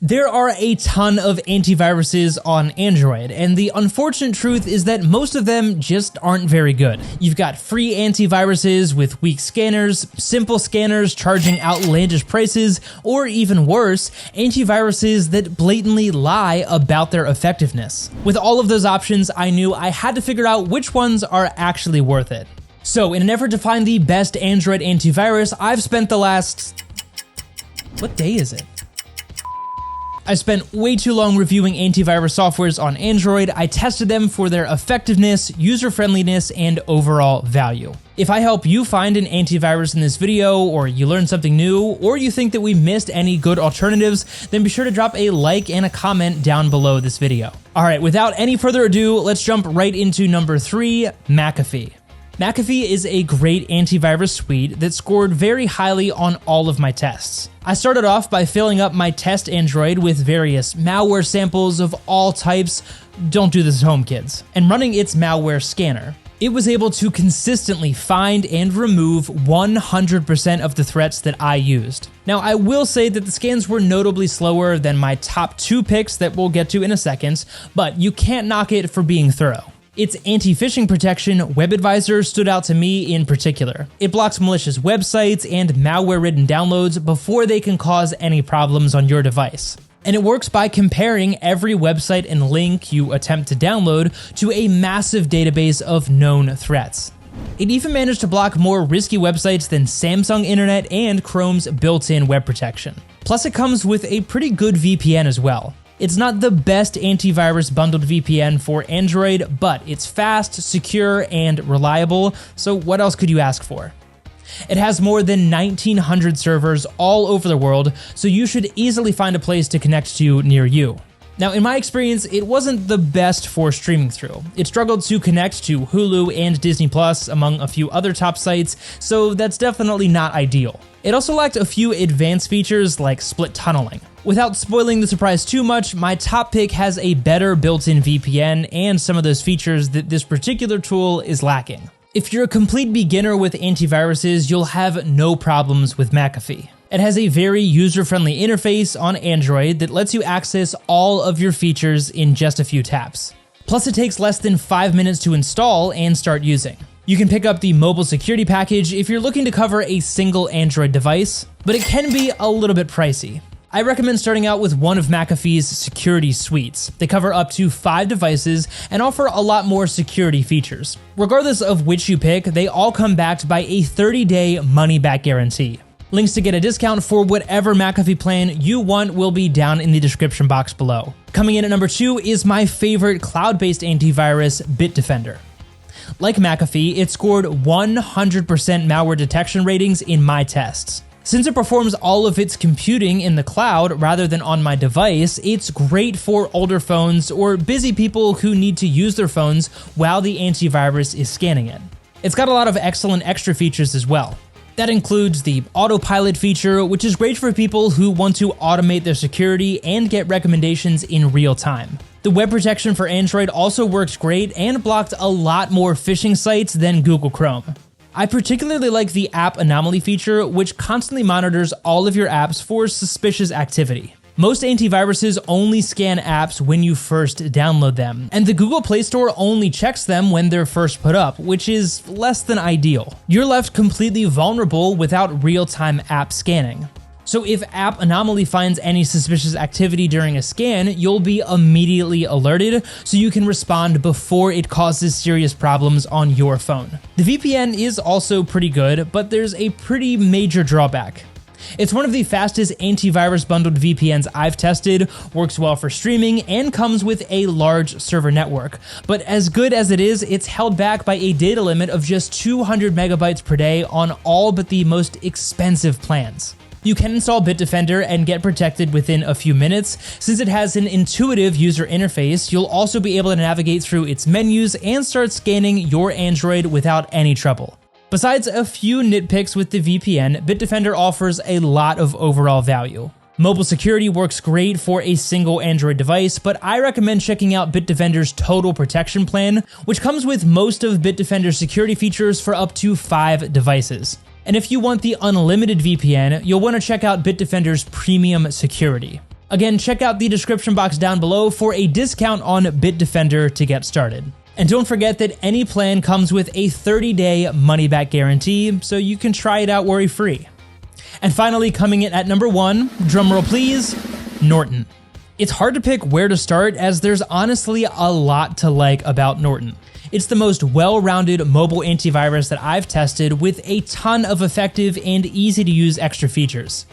There are a ton of antiviruses on Android, and the unfortunate truth is that most of them just aren't very good. You've got free antiviruses with weak scanners, simple scanners charging outlandish prices, or even worse, antiviruses that blatantly lie about their effectiveness. With all of those options, I knew I had to figure out which ones are actually worth it. So in an effort to find the best Android antivirus, I've spent the last... what day is it? I spent way too long reviewing antivirus softwares on Android. I tested them for their effectiveness, user-friendliness, and overall value. If I help you find an antivirus in this video, or you learn something new, or you think that we missed any good alternatives, then be sure to drop a like and a comment down below this video. Alright, without any further ado, let's jump right into number 3, McAfee. McAfee is a great antivirus suite that scored very highly on all of my tests. I started off by filling up my test Android with various malware samples of all types, don't do this at home kids, and running its malware scanner. It was able to consistently find and remove 100% of the threats that I used. Now, I will say that the scans were notably slower than my top 2 picks that we'll get to in a second, but you can't knock it for being thorough. Its anti-phishing protection, WebAdvisor, stood out to me in particular. It blocks malicious websites and malware-ridden downloads before they can cause any problems on your device. And it works by comparing every website and link you attempt to download to a massive database of known threats. It even managed to block more risky websites than Samsung Internet and Chrome's built-in web protection. Plus, it comes with a pretty good VPN as well. It's not the best antivirus bundled VPN for Android, but it's fast, secure, and reliable, so what else could you ask for? It has more than 1,900 servers all over the world, so you should easily find a place to connect to near you. Now, in my experience, it wasn't the best for streaming through. It struggled to connect to Hulu and Disney Plus, among a few other top sites, so that's definitely not ideal. It also lacked a few advanced features like split tunneling. Without spoiling the surprise too much, my top pick has a better built-in VPN and some of those features that this particular tool is lacking. If you're a complete beginner with antiviruses, you'll have no problems with McAfee. It has a very user-friendly interface on Android that lets you access all of your features in just a few taps. Plus, it takes less than 5 minutes to install and start using. You can pick up the mobile security package if you're looking to cover a single Android device, but it can be a little bit pricey. I recommend starting out with one of McAfee's security suites. They cover up to 5 devices and offer a lot more security features. Regardless of which you pick, they all come backed by a 30-day money-back guarantee. Links to get a discount for whatever McAfee plan you want will be down in the description box below. Coming in at number 2 is my favorite cloud-based antivirus, Bitdefender. Like McAfee, it scored 100% malware detection ratings in my tests. Since it performs all of its computing in the cloud rather than on my device, it's great for older phones or busy people who need to use their phones while the antivirus is scanning it. It's got a lot of excellent extra features as well. That includes the Autopilot feature, which is great for people who want to automate their security and get recommendations in real time. The web protection for Android also works great and blocked a lot more phishing sites than Google Chrome. I particularly like the app Anomaly feature, which constantly monitors all of your apps for suspicious activity. Most antiviruses only scan apps when you first download them, and the Google Play Store only checks them when they're first put up, which is less than ideal. You're left completely vulnerable without real-time app scanning. So if App Anomaly finds any suspicious activity during a scan, you'll be immediately alerted so you can respond before it causes serious problems on your phone. The VPN is also pretty good, but there's a pretty major drawback. It's one of the fastest antivirus bundled VPNs I've tested, works well for streaming, and comes with a large server network. But as good as it is, it's held back by a data limit of just 200 megabytes per day on all but the most expensive plans. You can install Bitdefender and get protected within a few minutes. Since it has an intuitive user interface, you'll also be able to navigate through its menus and start scanning your Android without any trouble. Besides a few nitpicks with the VPN, Bitdefender offers a lot of overall value. Mobile security works great for a single Android device, but I recommend checking out Bitdefender's Total Protection Plan, which comes with most of Bitdefender's security features for up to 5 devices. And if you want the unlimited VPN, you'll want to check out Bitdefender's Premium Security. Again, check out the description box down below for a discount on Bitdefender to get started. And don't forget that any plan comes with a 30-day money-back guarantee, so you can try it out worry-free. And finally, coming in at number 1, drumroll please, Norton. It's hard to pick where to start as there's honestly a lot to like about Norton. It's the most well-rounded mobile antivirus that I've tested with a ton of effective and easy-to-use extra features.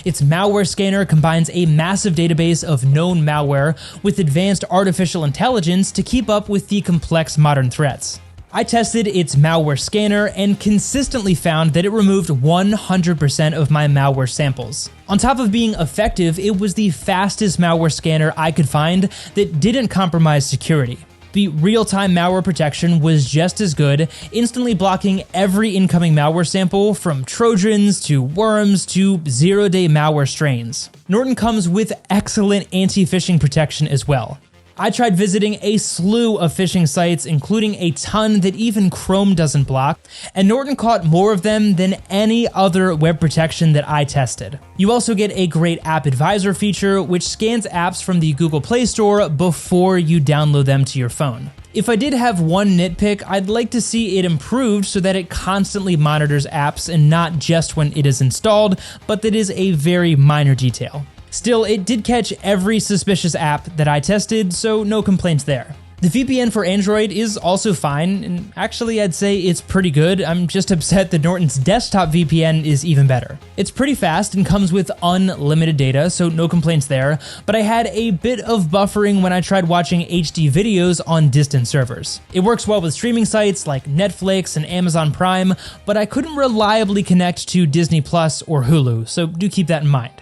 Its malware scanner combines a massive database of known malware with advanced artificial intelligence to keep up with the complex modern threats. I tested its malware scanner and consistently found that it removed 100% of my malware samples. On top of being effective, it was the fastest malware scanner I could find that didn't compromise security. The real-time malware protection was just as good, instantly blocking every incoming malware sample from Trojans to worms to zero-day malware strains. Norton comes with excellent anti-phishing protection as well. I tried visiting a slew of phishing sites, including a ton that even Chrome doesn't block, and Norton caught more of them than any other web protection that I tested. You also get a great app advisor feature, which scans apps from the Google Play Store before you download them to your phone. If I did have one nitpick, I'd like to see it improved so that it constantly monitors apps and not just when it is installed, but that is a very minor detail. Still, it did catch every suspicious app that I tested, so no complaints there. The VPN for Android is also fine, and actually I'd say it's pretty good. I'm just upset that Norton's desktop VPN is even better. It's pretty fast and comes with unlimited data, so no complaints there, but I had a bit of buffering when I tried watching HD videos on distant servers. It works well with streaming sites like Netflix and Amazon Prime, but I couldn't reliably connect to Disney Plus or Hulu, so do keep that in mind.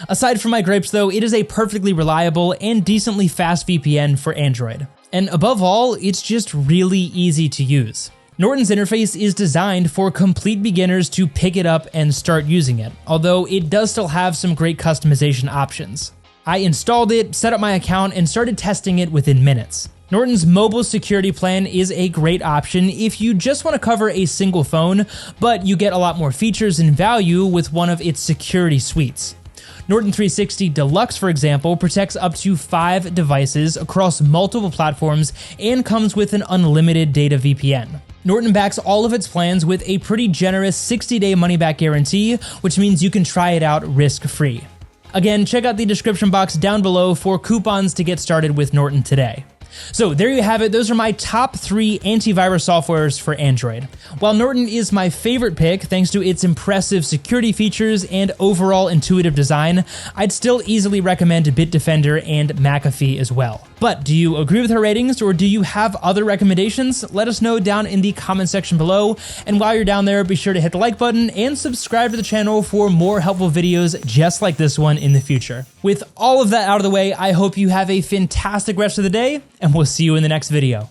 Aside from my gripes though, it is a perfectly reliable and decently fast VPN for Android. And above all, it's just really easy to use. Norton's interface is designed for complete beginners to pick it up and start using it, although it does still have some great customization options. I installed it, set up my account, and started testing it within minutes. Norton's mobile security plan is a great option if you just want to cover a single phone, but you get a lot more features and value with one of its security suites. Norton 360 Deluxe, for example, protects up to 5 devices across multiple platforms and comes with an unlimited data VPN. Norton backs all of its plans with a pretty generous 60-day money-back guarantee, which means you can try it out risk-free. Again, check out the description box down below for coupons to get started with Norton today. So there you have it, those are my top 3 antivirus softwares for Android. While Norton is my favorite pick thanks to its impressive security features and overall intuitive design, I'd still easily recommend Bitdefender and McAfee as well. But do you agree with her ratings or do you have other recommendations? Let us know down in the comment section below, and while you're down there, be sure to hit the like button and subscribe to the channel for more helpful videos just like this one in the future. With all of that out of the way, I hope you have a fantastic rest of the day, and we'll see you in the next video.